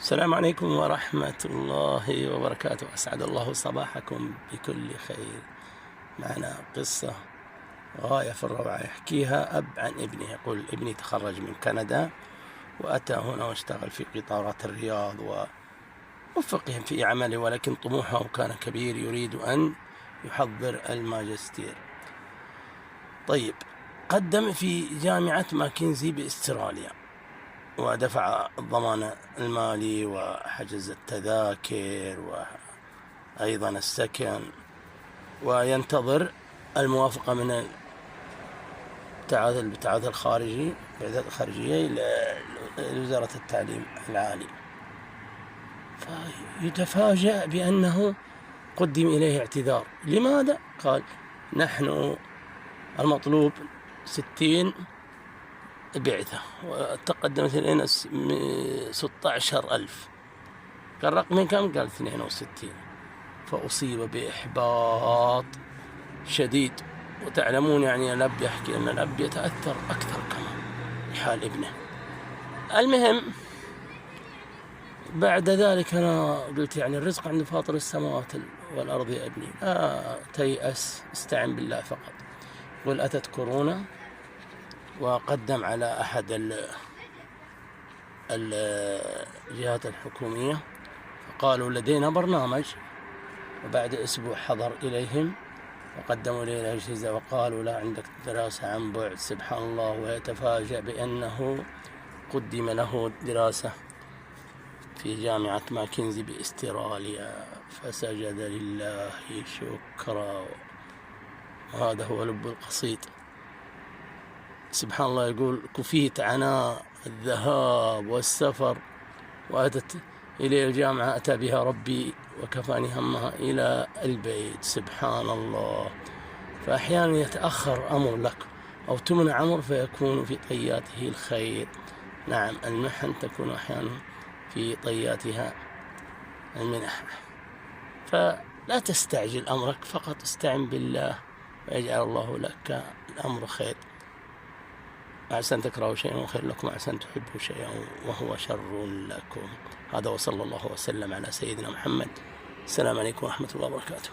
السلام عليكم ورحمة الله وبركاته. أسعد الله صباحكم بكل خير. معنا قصة غاية في الروعة يحكيها أب عن ابنه. يقول: ابني تخرج من كندا وأتى هنا واشتغل في قطارات الرياض ووفقهم في عمله، ولكن طموحه كان كبير، يريد أن يحضر الماجستير. طيب، قدم في جامعة ماكنزي بأستراليا ودفع الضمان المالي وحجز التذاكر وأيضا السكن، وينتظر الموافقة من الابتعاث الخارجية لوزارة التعليم العالي. فيتفاجأ بأنه قدم إليه اعتذار. لماذا؟ قال: نحن المطلوب 60 بعثة وتقدمت إلينا 16,000. قال: رقم كم؟ قال 62. فأصيب بإحباط شديد. وتعلمون يعني الأب يحكي أن الأب يتأثر أكثر كمان بحال ابنه. المهم، بعد ذلك أنا قلت يعني الرزق عند فاطر السماوات والأرض يا ابني، تيأس، استعن بالله فقط. قل: أتت كورونا وقدم على أحد الجهات الحكومية، فقالوا لدينا برنامج، وبعد أسبوع حضر إليهم وقدموا إليه الأجهزة وقالوا: لا، عندك دراسة عن بعد. سبحان الله. ويتفاجأ بأنه قدم له دراسة في جامعة ماكنزي بأستراليا، فسجد لله شكرا. وهذا هو لب القصيد. سبحان الله. يقول: كفيت عناء الذهاب والسفر وأتت إلى الجامعة، أتى بها ربي وكفاني همها إلى البيت. سبحان الله. فأحيانا يتأخر أمر لك أو تمنع أمر فيكون في طياته الخير. نعم، المحن تكون أحيانا في طياتها المنح. فلا تستعجل أمرك، فقط استعن بالله ويجعل الله لك الأمر خير. عسى أن تكرهوا شيئا وهو خير لكم، عسى أن تحبوا شيئا وهو شر لكم. هذا، وصلى الله وسلم على سيدنا محمد. السلام عليكم ورحمة الله وبركاته.